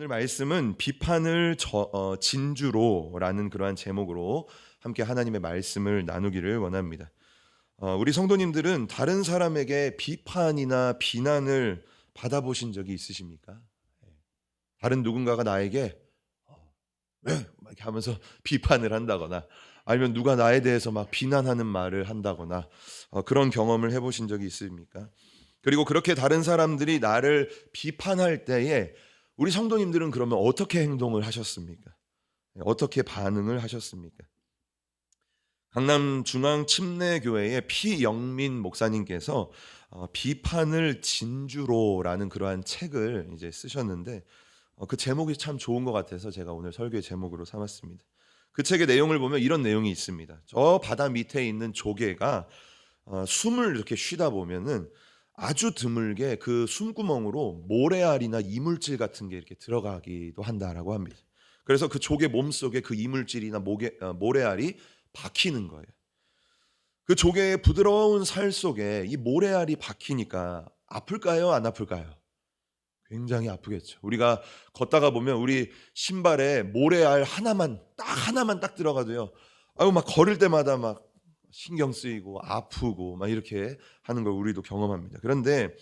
오늘 말씀은 비판을 진주로라는 그러한 제목으로 함께 하나님의 말씀을 나누기를 원합니다. 우리 성도님들은 다른 사람에게 비판이나 비난을 받아보신 적이 있으십니까? 다른 누군가가 나에게 왜? 막 이렇게 하면서 비판을 한다거나 아니면 누가 나에 대해서 막 비난하는 말을 한다거나 그런 경험을 해보신 적이 있습니까? 그리고 그렇게 다른 사람들이 나를 비판할 때에 우리 성도님들은 그러면 어떻게 행동을 하셨습니까? 어떻게 반응을 하셨습니까? 강남 중앙침례교회의 피영민 목사님께서 비판을 진주로라는 그러한 책을 이제 쓰셨는데 그 제목이 참 좋은 것 같아서 제가 오늘 설교의 제목으로 삼았습니다. 그 책의 내용을 보면 이런 내용이 있습니다. 저 바다 밑에 있는 조개가 숨을 이렇게 쉬다 보면은 아주 드물게 그 숨구멍으로 모래알이나 이물질 같은 게 이렇게 들어가기도 한다라고 합니다. 그래서 그 조개 몸속에 그 이물질이나 모래알이 박히는 거예요. 그 조개의 부드러운 살 속에 이 모래알이 박히니까 아플까요? 안 아플까요? 굉장히 아프겠죠. 우리가 걷다가 보면 우리 신발에 모래알 하나만 딱 들어가도요. 아유 막 걸을 때마다 막 신경 쓰이고 아프고 막 이렇게 하는 걸 우리도 경험합니다. 그런데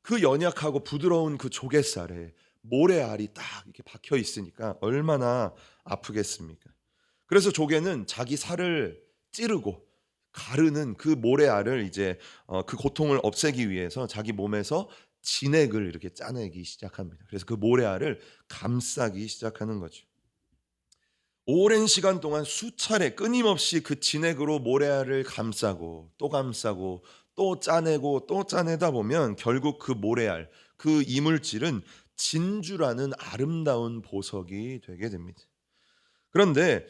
그 연약하고 부드러운 그 조갯살에 모래알이 딱 이렇게 박혀 있으니까 얼마나 아프겠습니까? 그래서 조개는 자기 살을 찌르고 가르는 그 모래알을 이제 그 고통을 없애기 위해서 자기 몸에서 진액을 이렇게 짜내기 시작합니다. 그래서 그 모래알을 감싸기 시작하는 거죠. 오랜 시간 동안 수차례 끊임없이 그 진액으로 모래알을 감싸고 또 짜내고 또 짜내다 보면 결국 그 모래알, 그 이물질은 진주라는 아름다운 보석이 되게 됩니다. 그런데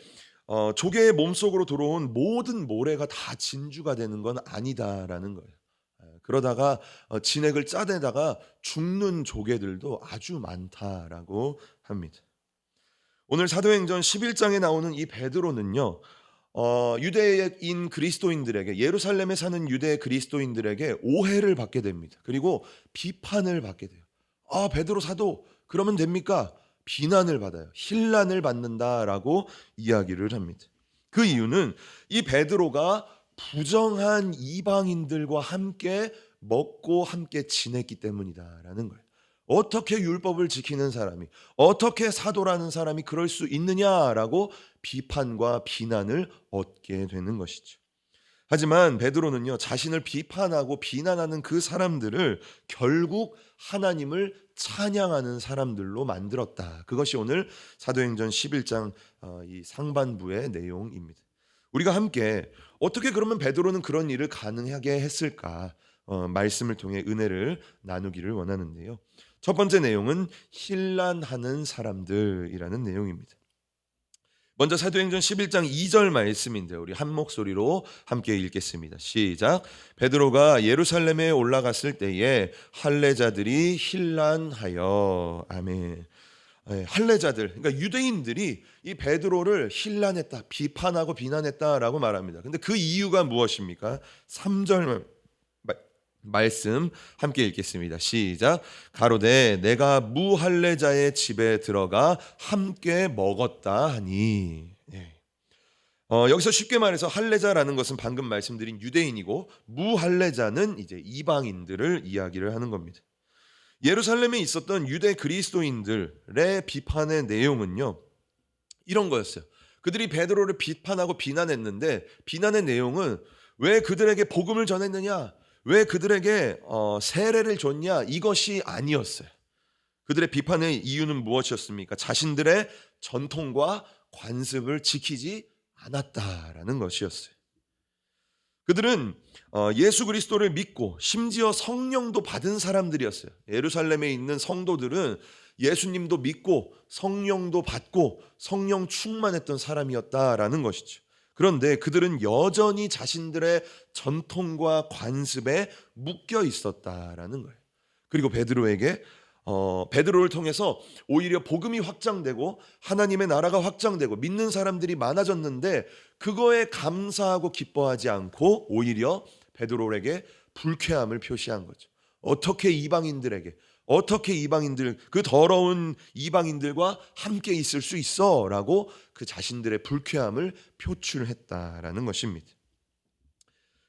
조개의 몸속으로 들어온 모든 모래가 다 진주가 되는 건 아니다라는 거예요. 그러다가 진액을 짜내다가 죽는 조개들도 아주 많다라고 합니다. 오늘 사도행전 11장에 나오는 이 베드로는요. 유대인 그리스도인들에게 예루살렘에 사는 유대 그리스도인들에게 오해를 받게 됩니다. 그리고 비판을 받게 돼요. 베드로 사도 그러면 됩니까? 비난을 받아요. 힐난을 받는다라고 이야기를 합니다. 그 이유는 이 베드로가 부정한 이방인들과 함께 먹고 함께 지냈기 때문이다라는 거예요. 어떻게 율법을 지키는 사람이, 어떻게 사도라는 사람이 그럴 수 있느냐라고 비판과 비난을 얻게 되는 것이죠. 하지만 베드로는요, 자신을 비판하고 비난하는 그 사람들을 결국 하나님을 찬양하는 사람들로 만들었다. 그것이 오늘 사도행전 11장 이 상반부의 내용입니다. 우리가 함께 어떻게 그러면 베드로는 그런 일을 가능하게 했을까? 말씀을 통해 은혜를 나누기를 원하는데요. 첫 번째 내용은 힐난하는 사람들이라는 내용입니다. 먼저 사도행전 11장 2절 말씀인데요. 우리 한 목소리로 함께 읽겠습니다. 시작. 베드로가 예루살렘에 올라갔을 때에 할례자들이 힐난하여. 아멘. 할례자들, 그러니까 유대인들이 이 베드로를 힐난했다, 비판하고 비난했다라고 말합니다. 근데 그 이유가 무엇입니까? 3절 말씀 함께 읽겠습니다. 시작. 가로되 내가 무할례자의 집에 들어가 함께 먹었다 하니. 여기서 쉽게 말해서 할례자라는 것은 방금 말씀드린 유대인이고 무할례자는 이제 이방인들을 이야기를 하는 겁니다. 예루살렘에 있었던 유대 그리스도인들의 비판의 내용은요, 이런 거였어요. 그들이 베드로를 비판하고 비난했는데 비난의 내용은 왜 그들에게 복음을 전했느냐, 왜 그들에게 세례를 줬냐, 이것이 아니었어요. 그들의 비판의 이유는 무엇이었습니까? 자신들의 전통과 관습을 지키지 않았다라는 것이었어요. 그들은 예수 그리스도를 믿고 심지어 성령도 받은 사람들이었어요. 예루살렘에 있는 성도들은 예수님도 믿고 성령도 받고 성령 충만했던 사람이었다라는 것이죠. 그런데 그들은 여전히 자신들의 전통과 관습에 묶여 있었다라는 거예요. 그리고 베드로를 통해서 오히려 복음이 확장되고 하나님의 나라가 확장되고 믿는 사람들이 많아졌는데 그거에 감사하고 기뻐하지 않고 오히려 베드로에게 불쾌함을 표시한 거죠. 어떻게 이방인들에게, 어떻게 이방인들, 그 더러운 이방인들과 함께 있을 수 있어? 라고 그 자신들의 불쾌함을 표출했다라는 것입니다.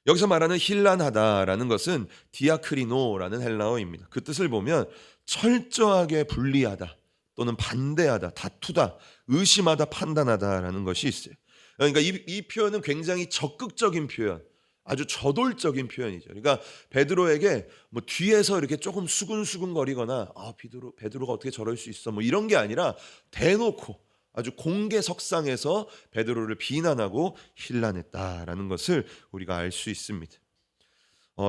여기서 말하는 힐란하다라는 것은 디아크리노라는 헬라어입니다. 그 뜻을 보면 철저하게 분리하다 또는 반대하다, 다투다, 의심하다, 판단하다라는 것이 있어요. 그러니까 이 표현은 굉장히 적극적인 표현, 아주 저돌적인 표현이죠. 그러니까 베드로에게 뭐 뒤에서 이렇게 조금 수근수근거리거나 베드로가 어떻게 저럴 수 있어 뭐 이런 게 아니라 대놓고 아주 공개석상에서 베드로를 비난하고 힐난했다라는 것을 우리가 알 수 있습니다.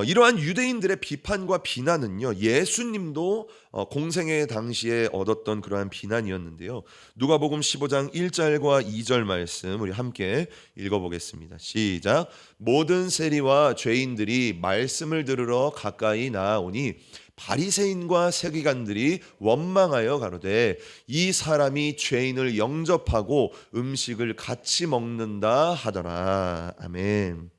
이러한 유대인들의 비판과 비난은요, 예수님도 공생애 당시에 얻었던 그러한 비난이었는데요. 누가복음 15장 1절과 2절 말씀 우리 함께 읽어보겠습니다. 시작. 모든 세리와 죄인들이 말씀을 들으러 가까이 나아오니 바리새인과 세기관들이 원망하여 가로되 이 사람이 죄인을 영접하고 음식을 같이 먹는다 하더라. 아멘.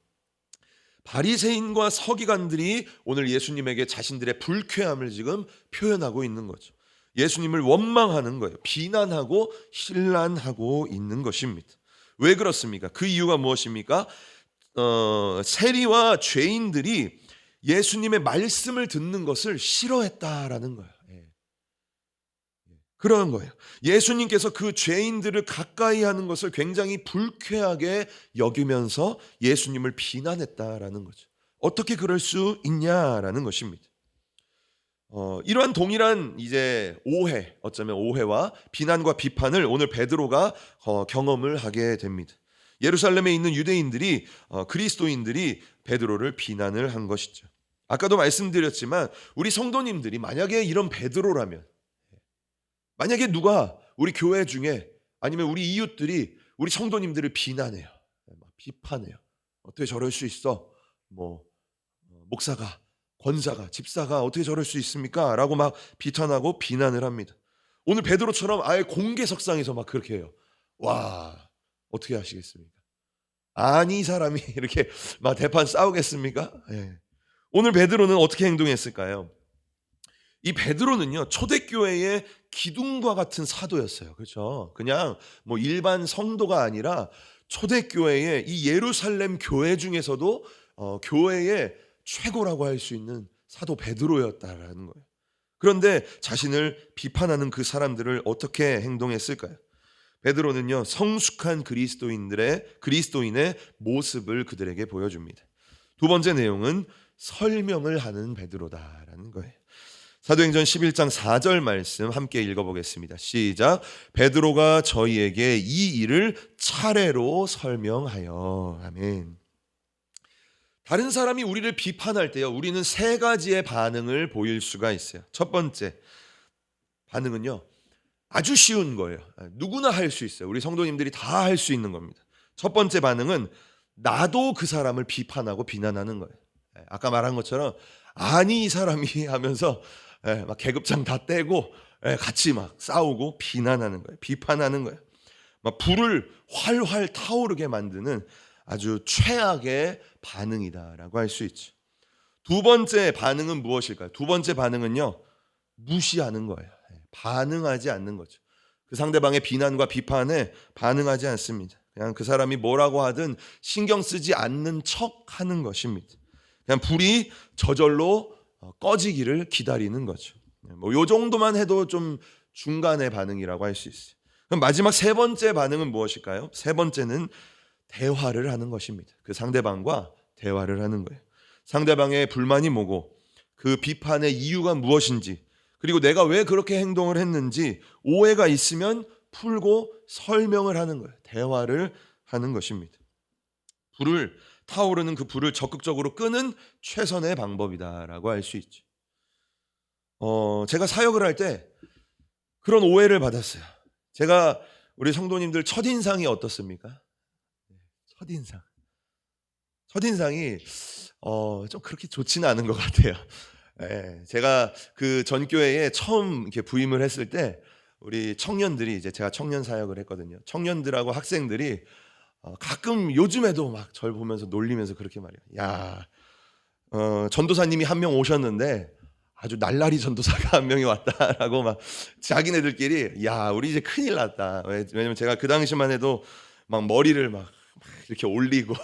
바리새인과 서기관들이 오늘 예수님에게 자신들의 불쾌함을 지금 표현하고 있는 거죠. 예수님을 원망하는 거예요. 비난하고 힐난하고 있는 것입니다. 왜 그렇습니까? 그 이유가 무엇입니까? 세리와 죄인들이 예수님의 말씀을 듣는 것을 싫어했다라는 거예요. 그런 거예요. 예수님께서 그 죄인들을 가까이 하는 것을 굉장히 불쾌하게 여기면서 예수님을 비난했다라는 거죠. 어떻게 그럴 수 있냐라는 것입니다. 이러한 동일한 이제 오해, 어쩌면 오해와 비난과 비판을 오늘 베드로가 경험을 하게 됩니다. 예루살렘에 있는 유대인들이 그리스도인들이 베드로를 비난을 한 것이죠. 아까도 말씀드렸지만 우리 성도님들이 만약에 이런 베드로라면, 만약에 누가 우리 교회 중에 아니면 우리 이웃들이 우리 성도님들을 비난해요, 비판해요. 어떻게 저럴 수 있어? 목사가, 권사가, 집사가 어떻게 저럴 수 있습니까? 라고 막 비탄하고 비난을 합니다. 오늘 베드로처럼 아예 공개석상에서 막 그렇게 해요. 와, 어떻게 하시겠습니까? 아니, 이 사람이 이렇게 막 대판 싸우겠습니까? 네. 오늘 베드로는 어떻게 행동했을까요? 이 베드로는요, 초대교회의 기둥과 같은 사도였어요. 그렇죠? 그냥 뭐 일반 성도가 아니라 초대교회의 이 예루살렘 교회 중에서도 교회의 최고라고 할 수 있는 사도 베드로였다라는 거예요. 그런데 자신을 비판하는 그 사람들을 어떻게 행동했을까요? 베드로는요, 성숙한 그리스도인의 모습을 그들에게 보여줍니다. 두 번째 내용은 설명을 하는 베드로다라는 거예요. 사도행전 11장 4절 말씀 함께 읽어보겠습니다. 시작. 베드로가 저희에게 이 일을 차례로 설명하여. 아멘. 다른 사람이 우리를 비판할 때요, 우리는 세 가지의 반응을 보일 수가 있어요. 첫 번째 반응은요, 아주 쉬운 거예요. 누구나 할 수 있어요. 우리 성도님들이 다 할 수 있는 겁니다. 첫 번째 반응은 나도 그 사람을 비판하고 비난하는 거예요. 아까 말한 것처럼 아니 이 사람이 하면서 막 계급장 다 떼고 같이 막 싸우고 비난하는 거예요. 비판하는 거예요. 막 불을 활활 타오르게 만드는 아주 최악의 반응이다라고 할 수 있죠. 두 번째 반응은 무엇일까요? 두 번째 반응은요, 무시하는 거예요. 반응하지 않는 거죠. 그 상대방의 비난과 비판에 반응하지 않습니다. 그냥 그 사람이 뭐라고 하든 신경 쓰지 않는 척 하는 것입니다. 그냥 불이 저절로 꺼지기를 기다리는 거죠. 요 정도만 해도 좀 중간의 반응이라고 할 수 있어요. 그럼 마지막 세 번째 반응은 무엇일까요? 세 번째는 대화를 하는 것입니다. 그 상대방과 대화를 하는 거예요. 상대방의 불만이 뭐고 그 비판의 이유가 무엇인지, 그리고 내가 왜 그렇게 행동을 했는지 오해가 있으면 풀고 설명을 하는 거예요. 대화를 하는 것입니다. 타오르는 그 불을 적극적으로 끄는 최선의 방법이다라고 할 수 있죠. 제가 사역을 할 때 그런 오해를 받았어요. 제가 우리 성도님들 첫인상이 어떻습니까? 첫인상이 좀 그렇게 좋지는 않은 것 같아요. 제가 그 전교회에 처음 이렇게 부임을 했을 때 우리 청년들이, 이제 제가 청년 사역을 했거든요. 청년들하고 학생들이 가끔 요즘에도 막 절 보면서 놀리면서 그렇게 말해요. 야, 전도사님이 한 명 오셨는데 아주 날라리 전도사가 한 명이 왔다라고 막 자기네들끼리 야 우리 이제 큰일 났다. 왜냐면 제가 그 당시만 해도 막 머리를 막 이렇게 올리고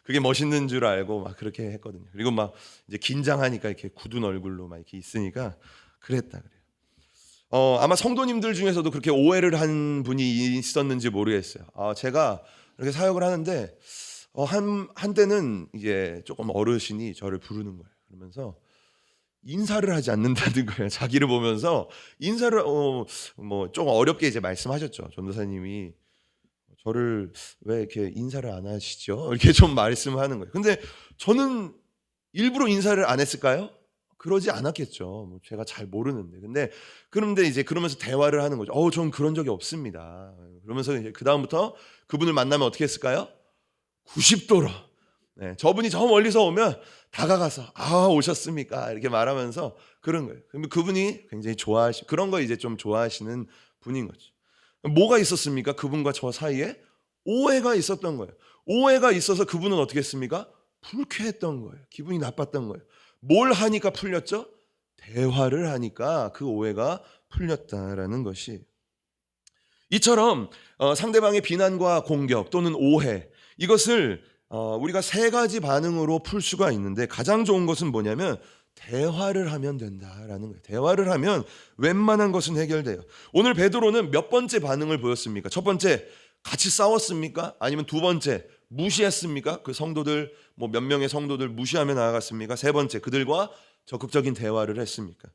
그게 멋있는 줄 알고 막 그렇게 했거든요. 그리고 막 이제 긴장하니까 이렇게 굳은 얼굴로 막 이렇게 있으니까 그랬다 그래요. 아마 성도님들 중에서도 그렇게 오해를 한 분이 있었는지 모르겠어요. 제가 이렇게 사역을 하는데 한때는 이제 조금 어르신이 저를 부르는 거예요. 그러면서 인사를 하지 않는다는 거예요. 자기를 보면서 인사를 뭐 좀 어렵게 이제 말씀하셨죠. 전도사님이 저를 왜 이렇게 인사를 안 하시죠? 이렇게 좀 말씀하는 거예요. 근데 저는 일부러 인사를 안 했을까요? 그러지 않았겠죠. 뭐 제가 잘 모르는데. 그런데 이제 그러면서 대화를 하는 거죠. 전 그런 적이 없습니다. 그러면서 이제 그 다음부터 그분을 만나면 어떻게 했을까요? 90도로. 네, 저분이 저 멀리서 오면 다가가서 오셨습니까? 이렇게 말하면서 그런 거예요. 그러면 그분이 굉장히 그런 거 이제 좀 좋아하시는 분인 거죠. 뭐가 있었습니까? 그분과 저 사이에 오해가 있었던 거예요. 오해가 있어서 그분은 어떻게 했습니까? 불쾌했던 거예요. 기분이 나빴던 거예요. 뭘 하니까 풀렸죠? 대화를 하니까 그 오해가 풀렸다라는 것이 이처럼 상대방의 비난과 공격 또는 오해 이것을 우리가 세 가지 반응으로 풀 수가 있는데 가장 좋은 것은 뭐냐면 대화를 하면 된다라는 거예요. 대화를 하면 웬만한 것은 해결돼요. 오늘 베드로는 몇 번째 반응을 보였습니까? 첫 번째, 같이 싸웠습니까? 아니면 두 번째, 무시했습니까? 그 성도들 몇 명의 성도들 무시하며 나아갔습니까? 세 번째, 그들과 적극적인 대화를 했습니까?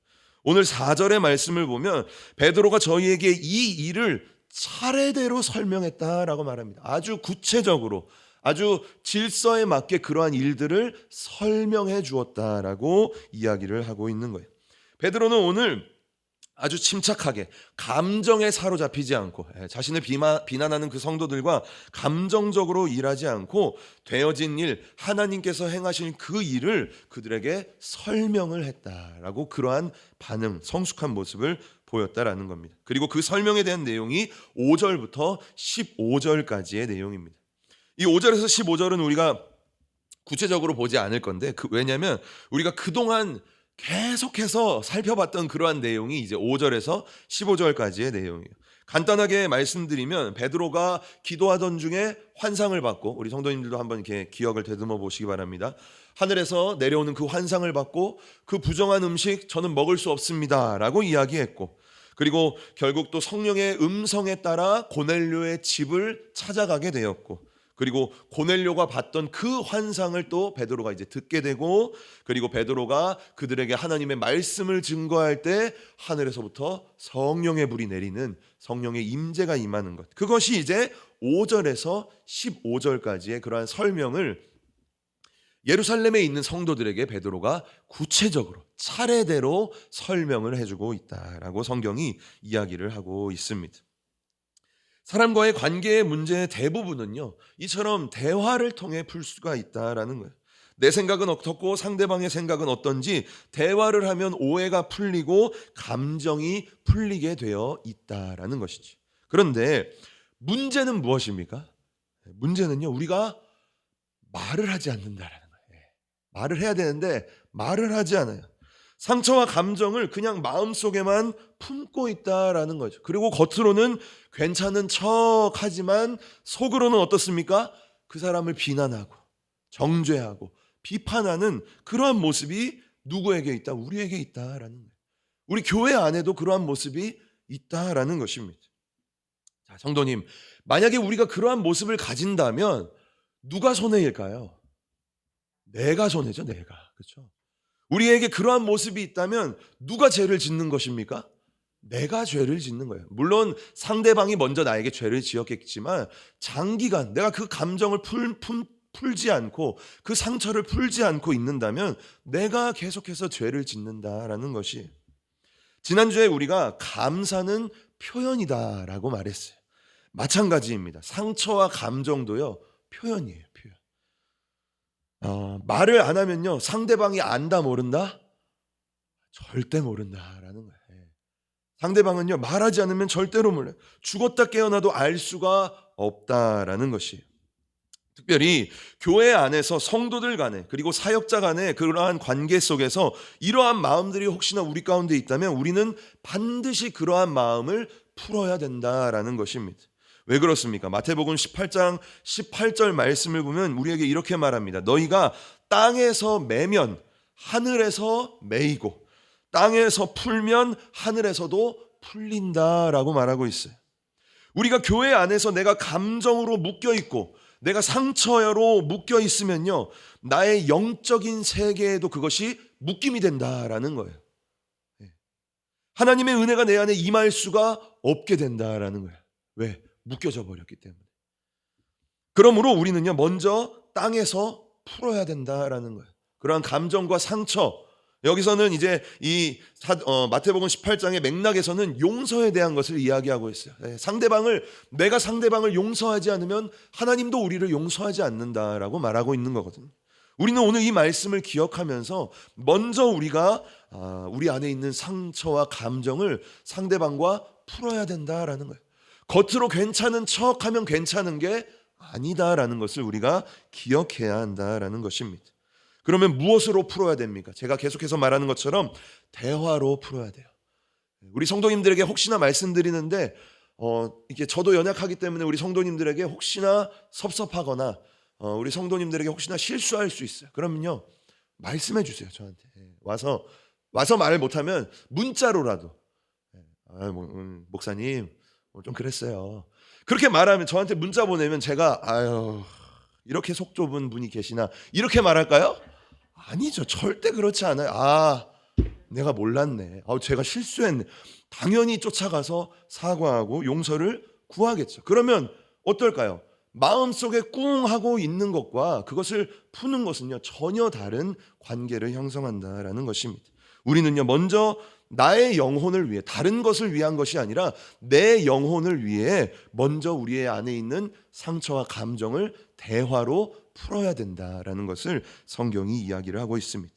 오늘 4절의 말씀을 보면 베드로가 저희에게 이 일을 차례대로 설명했다라고 말합니다. 아주 구체적으로 아주 질서에 맞게 그러한 일들을 설명해 주었다라고 이야기를 하고 있는 거예요. 베드로는 오늘 아주 침착하게 감정에 사로잡히지 않고 자신을 비난하는 그 성도들과 감정적으로 일하지 않고 되어진 일, 하나님께서 행하신 그 일을 그들에게 설명을 했다라고 그러한 반응, 성숙한 모습을 보였다라는 겁니다. 그리고 그 설명에 대한 내용이 5절부터 15절까지의 내용입니다. 이 5절에서 15절은 우리가 구체적으로 보지 않을 건데 왜냐하면 우리가 그동안 계속해서 살펴봤던 그러한 내용이 이제 5절에서 15절까지의 내용이에요. 간단하게 말씀드리면 베드로가 기도하던 중에 환상을 받고 우리 성도님들도 한번 이렇게 기억을 되듬어 보시기 바랍니다. 하늘에서 내려오는 그 환상을 받고 그 부정한 음식 저는 먹을 수 없습니다라고 이야기했고 그리고 결국 또 성령의 음성에 따라 고넬료의 집을 찾아가게 되었고 그리고 고넬료가 봤던 그 환상을 또 베드로가 이제 듣게 되고 그리고 베드로가 그들에게 하나님의 말씀을 증거할 때 하늘에서부터 성령의 불이 내리는 성령의 임재가 임하는 것 그것이 이제 5절에서 15절까지의 그러한 설명을 예루살렘에 있는 성도들에게 베드로가 구체적으로 차례대로 설명을 해주고 있다라고 성경이 이야기를 하고 있습니다. 사람과의 관계의 문제의 대부분은요 이처럼 대화를 통해 풀 수가 있다라는 거예요. 내 생각은 어떻고 상대방의 생각은 어떤지 대화를 하면 오해가 풀리고 감정이 풀리게 되어 있다라는 것이지. 그런데 문제는 무엇입니까? 문제는요 우리가 말을 하지 않는다라는 거예요. 말을 해야 되는데 말을 하지 않아요. 상처와 감정을 그냥 마음속에만 품고 있다라는 거죠. 그리고 겉으로는 괜찮은 척하지만 속으로는 어떻습니까? 그 사람을 비난하고 정죄하고 비판하는 그러한 모습이 누구에게 있다? 우리에게 있다라는 거예요. 우리 교회 안에도 그러한 모습이 있다라는 것입니다. 자, 성도님, 만약에 우리가 그러한 모습을 가진다면 누가 손해일까요? 내가 손해죠, 내가. 그렇죠? 우리에게 그러한 모습이 있다면 누가 죄를 짓는 것입니까? 내가 죄를 짓는 거예요. 물론 상대방이 먼저 나에게 죄를 지었겠지만 장기간 내가 그 감정을 풀지 않고 그 상처를 풀지 않고 있는다면 내가 계속해서 죄를 짓는다라는 것이 지난주에 우리가 감사는 표현이다라고 말했어요. 마찬가지입니다. 상처와 감정도요 표현이에요. 표현. 말을 안 하면요 상대방이 안다 모른다? 절대 모른다라는 거예요. 상대방은요 말하지 않으면 절대로 몰라요. 죽었다 깨어나도 알 수가 없다라는 것이에요. 특별히 교회 안에서 성도들 간에 그리고 사역자 간의 그러한 관계 속에서 이러한 마음들이 혹시나 우리 가운데 있다면 우리는 반드시 그러한 마음을 풀어야 된다라는 것입니다. 왜 그렇습니까? 마태복음 18장 18절 말씀을 보면 우리에게 이렇게 말합니다. 너희가 땅에서 매면 하늘에서 매이고 땅에서 풀면 하늘에서도 풀린다라고 말하고 있어요. 우리가 교회 안에서 내가 감정으로 묶여 있고 내가 상처로 묶여 있으면요, 나의 영적인 세계에도 그것이 묶임이 된다라는 거예요. 하나님의 은혜가 내 안에 임할 수가 없게 된다라는 거예요. 왜? 묶여져 버렸기 때문에. 그러므로 우리는요, 먼저 땅에서 풀어야 된다라는 거예요. 그러한 감정과 상처, 여기서는 이제 이 마태복음 18장의 맥락에서는 용서에 대한 것을 이야기하고 있어요. 내가 상대방을 용서하지 않으면 하나님도 우리를 용서하지 않는다라고 말하고 있는 거거든요. 우리는 오늘 이 말씀을 기억하면서 먼저 우리가 우리 안에 있는 상처와 감정을 상대방과 풀어야 된다라는 거예요. 겉으로 괜찮은 척하면 괜찮은 게 아니다라는 것을 우리가 기억해야 한다라는 것입니다. 그러면 무엇으로 풀어야 됩니까? 제가 계속해서 말하는 것처럼 대화로 풀어야 돼요. 우리 성도님들에게 혹시나 말씀드리는데 이게 저도 연약하기 때문에 우리 성도님들에게 혹시나 섭섭하거나 우리 성도님들에게 혹시나 실수할 수 있어요. 그러면요, 말씀해 주세요. 저한테 와서 말을 못하면 문자로라도 목사님 좀 그랬어요. 그렇게 말하면 저한테 문자 보내면 제가 이렇게 속 좁은 분이 계시나 이렇게 말할까요? 아니죠. 절대 그렇지 않아요. 내가 몰랐네. 제가 실수했네. 당연히 쫓아가서 사과하고 용서를 구하겠죠. 그러면 어떨까요? 마음속에 꿍 하고 있는 것과 그것을 푸는 것은요, 전혀 다른 관계를 형성한다라는 것입니다. 우리는요, 먼저 나의 영혼을 위해, 다른 것을 위한 것이 아니라 내 영혼을 위해 먼저 우리의 안에 있는 상처와 감정을 대화로 풀어야 된다라는 것을 성경이 이야기를 하고 있습니다.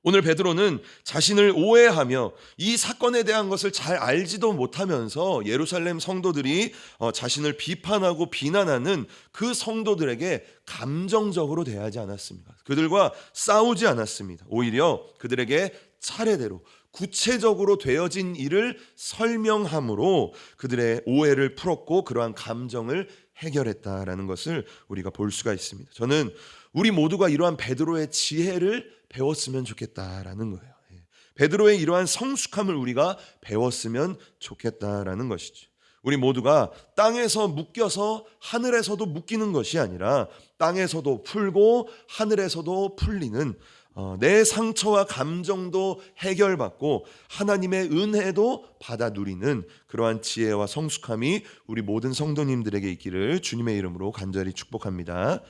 오늘 베드로는 자신을 오해하며 이 사건에 대한 것을 잘 알지도 못하면서 예루살렘 성도들이 자신을 비판하고 비난하는 그 성도들에게 감정적으로 대하지 않았습니다. 그들과 싸우지 않았습니다. 오히려 그들에게 차례대로 구체적으로 되어진 일을 설명함으로 그들의 오해를 풀었고 그러한 감정을 해결했다라는 것을 우리가 볼 수가 있습니다. 저는 우리 모두가 이러한 베드로의 지혜를 배웠으면 좋겠다라는 거예요. 베드로의 이러한 성숙함을 우리가 배웠으면 좋겠다라는 것이죠. 우리 모두가 땅에서 묶여서 하늘에서도 묶이는 것이 아니라 땅에서도 풀고 하늘에서도 풀리는 내 상처와 감정도 해결받고 하나님의 은혜도 받아 누리는 그러한 지혜와 성숙함이 우리 모든 성도님들에게 있기를 주님의 이름으로 간절히 축복합니다.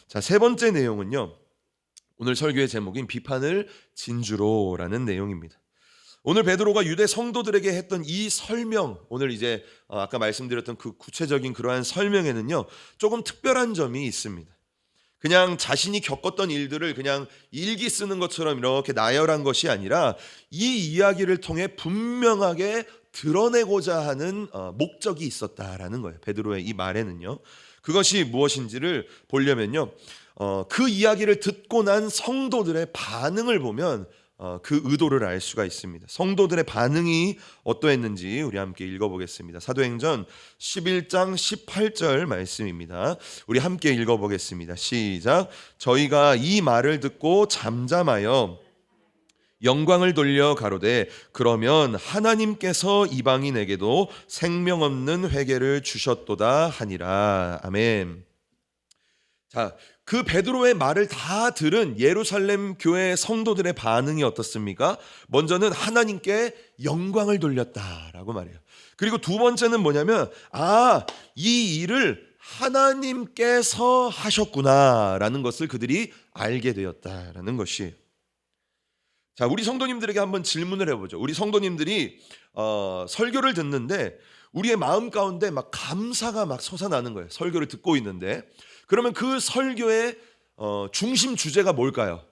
자, 세 번째 내용은요, 오늘 설교의 제목인 비판을 진주로라는 내용입니다. 오늘 베드로가 유대 성도들에게 했던 이 설명, 오늘 이제 아까 말씀드렸던 그 구체적인 그러한 설명에는요, 조금 특별한 점이 있습니다. 그냥 자신이 겪었던 일들을 그냥 일기 쓰는 것처럼 이렇게 나열한 것이 아니라 이 이야기를 통해 분명하게 드러내고자 하는 목적이 있었다라는 거예요. 베드로의 이 말에는요. 그것이 무엇인지를 보려면요, 그 이야기를 듣고 난 성도들의 반응을 보면 그 의도를 알 수가 있습니다. 성도들의 반응이 어떠했는지 우리 함께 읽어보겠습니다. 사도행전 11장 18절 말씀입니다. 우리 함께 읽어보겠습니다. 시작. 저희가 이 말을 듣고 잠잠하여 영광을 돌려 가로되 그러면 하나님께서 이방인에게도 생명 없는 회개를 주셨도다 하니라. 아멘. 자, 그 베드로의 말을 다 들은 예루살렘 교회 성도들의 반응이 어떻습니까? 먼저는 하나님께 영광을 돌렸다라고 말해요. 그리고 두 번째는 뭐냐면 이 일을 하나님께서 하셨구나라는 것을 그들이 알게 되었다라는 것이. 자, 우리 성도님들에게 한번 질문을 해보죠. 우리 성도님들이 설교를 듣는데 우리의 마음 가운데 막 감사가 막 솟아나는 거예요. 설교를 듣고 있는데. 그러면 그 설교의 중심 주제가 뭘까요?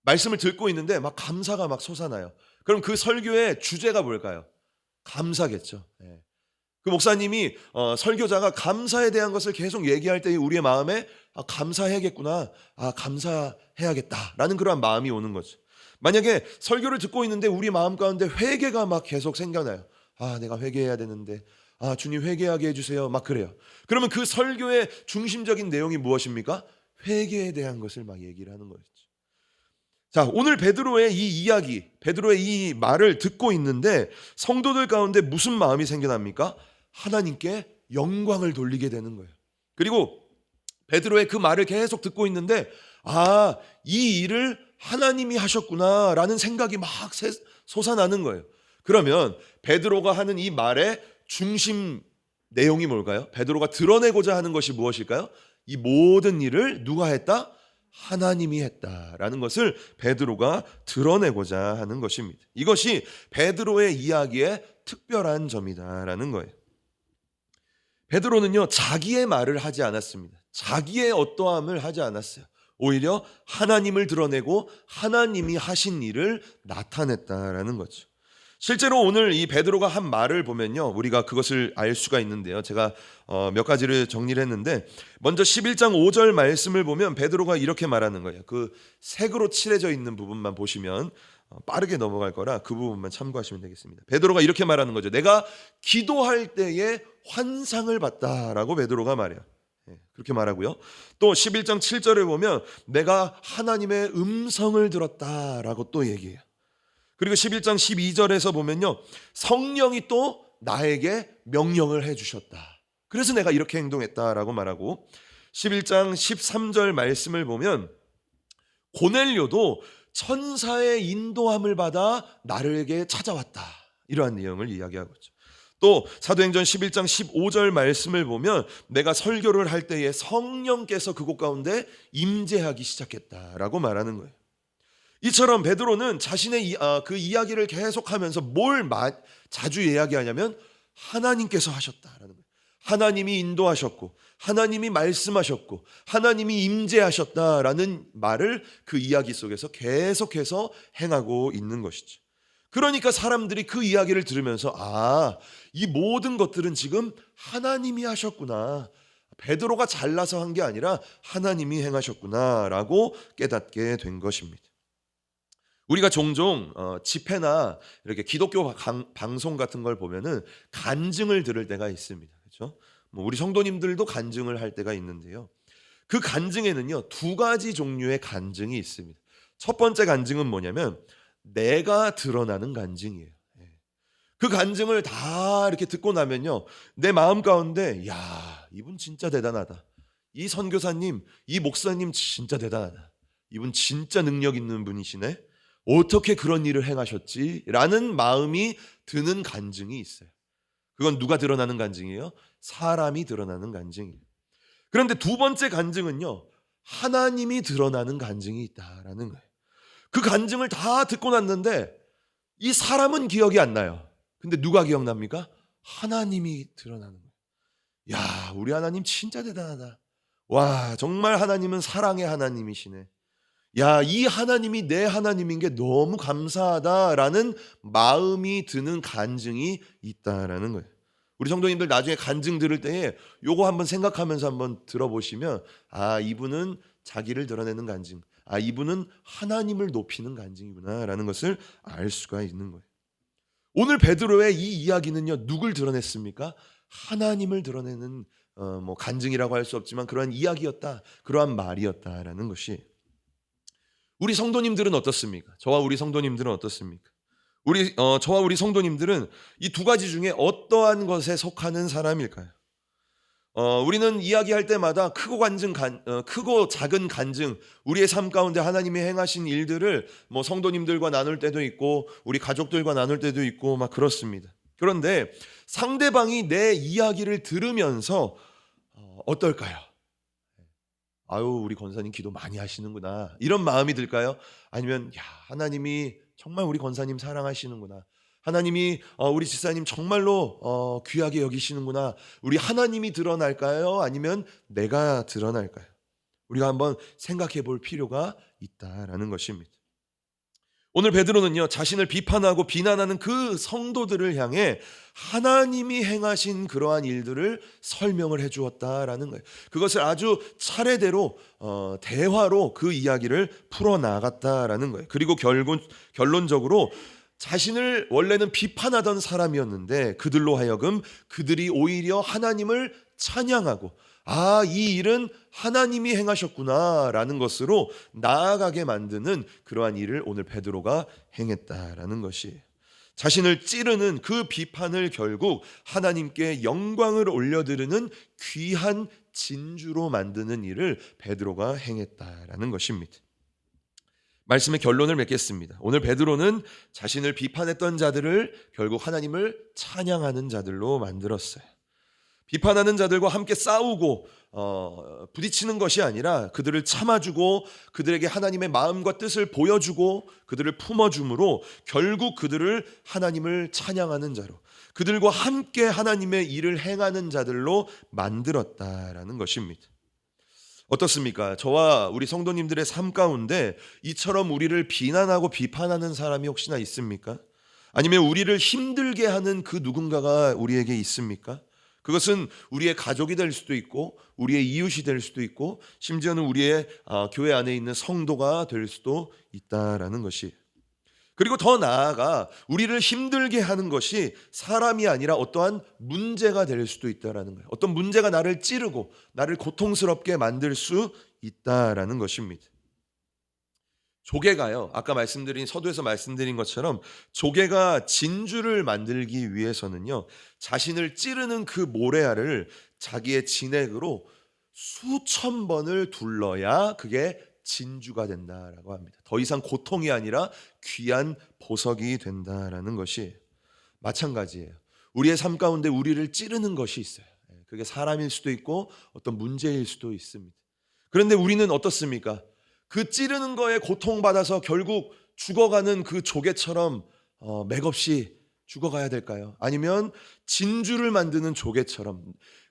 말씀을 듣고 있는데 막 감사가 막 솟아나요. 그럼 그 설교의 주제가 뭘까요? 감사겠죠. 그 목사님이 설교자가 감사에 대한 것을 계속 얘기할 때 우리의 마음에 감사해야겠구나, 감사해야겠다라는 그러한 마음이 오는 거죠. 만약에 설교를 듣고 있는데 우리 마음 가운데 회개가 막 계속 생겨나요. 내가 회개해야 되는데, 주님 회개하게 해주세요, 막 그래요. 그러면 그 설교의 중심적인 내용이 무엇입니까? 회개에 대한 것을 막 얘기를 하는 거죠. 자, 오늘 베드로의 이 이야기, 베드로의 이 말을 듣고 있는데 성도들 가운데 무슨 마음이 생겨납니까? 하나님께 영광을 돌리게 되는 거예요. 그리고 베드로의 그 말을 계속 듣고 있는데 이 일을 하나님이 하셨구나라는 생각이 막 솟아나는 거예요. 그러면 베드로가 하는 이 말의 중심 내용이 뭘까요? 베드로가 드러내고자 하는 것이 무엇일까요? 이 모든 일을 누가 했다? 하나님이 했다라는 것을 베드로가 드러내고자 하는 것입니다. 이것이 베드로의 이야기의 특별한 점이다라는 거예요. 베드로는요, 자기의 말을 하지 않았습니다. 자기의 어떠함을 하지 않았어요. 오히려 하나님을 드러내고 하나님이 하신 일을 나타냈다라는 거죠. 실제로 오늘 이 베드로가 한 말을 보면요, 우리가 그것을 알 수가 있는데요. 제가 몇 가지를 정리를 했는데, 먼저 11장 5절 말씀을 보면 베드로가 이렇게 말하는 거예요. 그 색으로 칠해져 있는 부분만 보시면 빠르게 넘어갈 거라 그 부분만 참고하시면 되겠습니다. 베드로가 이렇게 말하는 거죠. 내가 기도할 때에 환상을 봤다라고 베드로가 말해요. 그렇게 말하고요. 또 11장 7절을 보면 내가 하나님의 음성을 들었다라고 또 얘기해요. 그리고 11장 12절에서 보면요, 성령이 또 나에게 명령을 해주셨다. 그래서 내가 이렇게 행동했다라고 말하고, 11장 13절 말씀을 보면 고넬료도 천사의 인도함을 받아 나에게 찾아왔다, 이러한 내용을 이야기하고 있죠. 또 사도행전 11장 15절 말씀을 보면 내가 설교를 할 때에 성령께서 그곳 가운데 임재하기 시작했다라고 말하는 거예요. 이처럼 베드로는 자신의 그 이야기를 계속하면서 뭘 자주 이야기하냐면 하나님께서 하셨다라는 거예요. 하나님이 인도하셨고 하나님이 말씀하셨고 하나님이 임재하셨다라는 말을 그 이야기 속에서 계속해서 행하고 있는 것이죠. 그러니까 사람들이 그 이야기를 들으면서 이 모든 것들은 지금 하나님이 하셨구나, 베드로가 잘나서 한 게 아니라 하나님이 행하셨구나라고 깨닫게 된 것입니다. 우리가 종종 집회나 이렇게 기독교 방송 같은 걸 보면은 간증을 들을 때가 있습니다. 그렇죠? 우리 성도님들도 간증을 할 때가 있는데요. 그 간증에는요, 두 가지 종류의 간증이 있습니다. 첫 번째 간증은 뭐냐면 내가 드러나는 간증이에요. 그 간증을 다 이렇게 듣고 나면요, 내 마음 가운데 이분 진짜 대단하다. 이 선교사님, 이 목사님 진짜 대단하다. 이분 진짜 능력 있는 분이시네. 어떻게 그런 일을 행하셨지? 라는 마음이 드는 간증이 있어요. 그건 누가 드러나는 간증이에요? 사람이 드러나는 간증이에요. 그런데 두 번째 간증은요, 하나님이 드러나는 간증이 있다라는 거예요. 그 간증을 다 듣고 났는데 이 사람은 기억이 안 나요. 근데 누가 기억납니까? 하나님이 드러나는 거예요. 우리 하나님 진짜 대단하다. 와, 정말 하나님은 사랑의 하나님이시네. 이 하나님이 내 하나님인 게 너무 감사하다라는 마음이 드는 간증이 있다라는 거예요. 우리 성도님들 나중에 간증 들을 때에 요거 한번 생각하면서 한번 들어보시면 이분은 자기를 드러내는 간증, 이분은 하나님을 높이는 간증이구나라는 것을 알 수가 있는 거예요. 오늘 베드로의 이 이야기는요, 누굴 드러냈습니까? 하나님을 드러내는 간증이라고 할 수 없지만 그러한 이야기였다, 그러한 말이었다라는 것이. 우리 성도님들은 어떻습니까? 저와 우리 성도님들은 어떻습니까? 저와 우리 성도님들은 이 두 가지 중에 어떠한 것에 속하는 사람일까요? 우리는 이야기할 때마다 크고 작은 간증, 우리의 삶 가운데 하나님이 행하신 일들을 성도님들과 나눌 때도 있고 우리 가족들과 나눌 때도 있고 막 그렇습니다. 그런데 상대방이 내 이야기를 들으면서 어떨까요? 우리 권사님 기도 많이 하시는구나, 이런 마음이 들까요? 아니면 하나님이 정말 우리 권사님 사랑하시는구나, 하나님이 우리 집사님 정말로 귀하게 여기시는구나, 우리 하나님이 드러날까요? 아니면 내가 드러날까요? 우리가 한번 생각해 볼 필요가 있다라는 것입니다. 오늘 베드로는요, 자신을 비판하고 비난하는 그 성도들을 향해 하나님이 행하신 그러한 일들을 설명을 해 주었다라는 거예요. 그것을 아주 차례대로 대화로 그 이야기를 풀어나갔다라는 거예요. 그리고 결론적으로 자신을 원래는 비판하던 사람이었는데 그들로 하여금 그들이 오히려 하나님을 찬양하고, 이 일은 하나님이 행하셨구나라는 것으로 나아가게 만드는 그러한 일을 오늘 베드로가 행했다라는 것이, 자신을 찌르는 그 비판을 결국 하나님께 영광을 올려드리는 귀한 진주로 만드는 일을 베드로가 행했다라는 것입니다. 말씀의 결론을 맺겠습니다. 오늘 베드로는 자신을 비판했던 자들을 결국 하나님을 찬양하는 자들로 만들었어요. 비판하는 자들과 함께 싸우고 부딪히는 것이 아니라 그들을 참아주고 그들에게 하나님의 마음과 뜻을 보여주고 그들을 품어줌으로 결국 그들을 하나님을 찬양하는 자로, 그들과 함께 하나님의 일을 행하는 자들로 만들었다라는 것입니다. 어떻습니까? 저와 우리 성도님들의 삶 가운데 이처럼 우리를 비난하고 비판하는 사람이 혹시나 있습니까? 아니면 우리를 힘들게 하는 그 누군가가 우리에게 있습니까? 그것은 우리의 가족이 될 수도 있고 우리의 이웃이 될 수도 있고 심지어는 우리의 교회 안에 있는 성도가 될 수도 있다라는 것이, 그리고 더 나아가 우리를 힘들게 하는 것이 사람이 아니라 어떠한 문제가 될 수도 있다라는 거예요. 어떤 문제가 나를 찌르고 나를 고통스럽게 만들 수 있다라는 것입니다. 조개가요, 아까 서두에서 말씀드린 것처럼 조개가 진주를 만들기 위해서는요, 자신을 찌르는 그 모래알을 자기의 진액으로 수천 번을 둘러야 그게 진주가 된다라고 합니다. 더 이상 고통이 아니라 귀한 보석이 된다라는 것이 마찬가지예요. 우리의 삶 가운데 우리를 찌르는 것이 있어요. 그게 사람일 수도 있고 어떤 문제일 수도 있습니다. 그런데 우리는 어떻습니까? 그 찌르는 거에 고통받아서 결국 죽어가는 그 조개처럼 맥없이 죽어가야 될까요? 아니면 진주를 만드는 조개처럼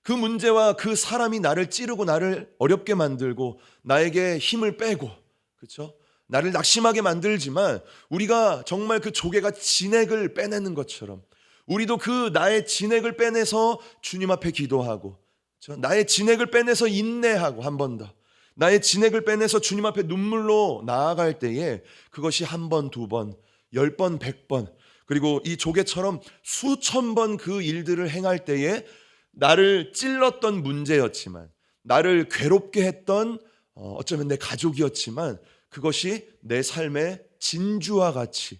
그 문제와 그 사람이 나를 찌르고 나를 어렵게 만들고 나에게 힘을 빼고, 그렇죠? 나를 낙심하게 만들지만 우리가 정말 그 조개가 진액을 빼내는 것처럼 우리도 그 나의 진액을 빼내서 주님 앞에 기도하고, 그렇죠? 나의 진액을 빼내서 인내하고, 한 번 더 나의 진액을 빼내서 주님 앞에 눈물로 나아갈 때에 그것이 한 번, 두 번, 10번, 100번, 그리고 이 조개처럼 수천 번 그 일들을 행할 때에 나를 찔렀던 문제였지만, 나를 괴롭게 했던 어쩌면 내 가족이었지만 그것이 내 삶의 진주와 같이,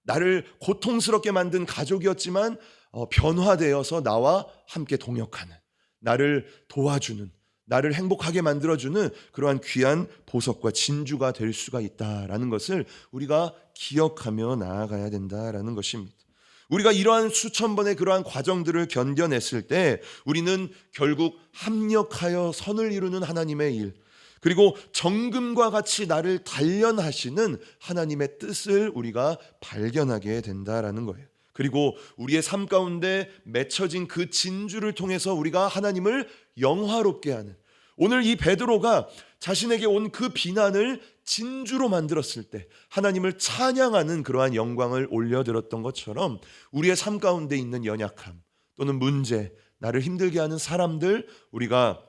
나를 고통스럽게 만든 가족이었지만 변화되어서 나와 함께 동역하는, 나를 도와주는, 나를 행복하게 만들어주는 그러한 귀한 보석과 진주가 될 수가 있다라는 것을 우리가 기억하며 나아가야 된다라는 것입니다. 우리가 이러한 수천 번의 그러한 과정들을 견뎌냈을 때 우리는 결국 합력하여 선을 이루는 하나님의 일, 그리고 정금과 같이 나를 단련하시는 하나님의 뜻을 우리가 발견하게 된다라는 거예요. 그리고 우리의 삶 가운데 맺혀진 그 진주를 통해서 우리가 하나님을 영화롭게 하는, 오늘 이 베드로가 자신에게 온 그 비난을 진주로 만들었을 때 하나님을 찬양하는 그러한 영광을 올려드렸던 것처럼 우리의 삶 가운데 있는 연약함 또는 문제, 나를 힘들게 하는 사람들, 우리가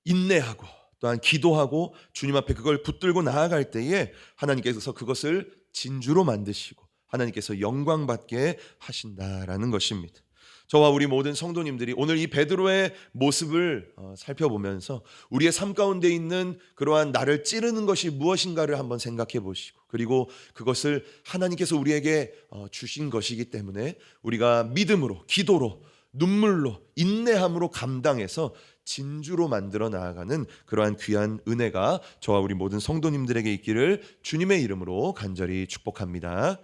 인내하고 또한 기도하고 주님 앞에 그걸 붙들고 나아갈 때에 하나님께서 그것을 진주로 만드시고 하나님께서 영광받게 하신다라는 것입니다. 저와 우리 모든 성도님들이 오늘 이 베드로의 모습을 살펴보면서 우리의 삶 가운데 있는 그러한 나를 찌르는 것이 무엇인가를 한번 생각해 보시고, 그리고 그것을 하나님께서 우리에게 주신 것이기 때문에 우리가 믿음으로, 기도로, 눈물로, 인내함으로 감당해서 진주로 만들어 나아가는 그러한 귀한 은혜가 저와 우리 모든 성도님들에게 있기를 주님의 이름으로 간절히 축복합니다.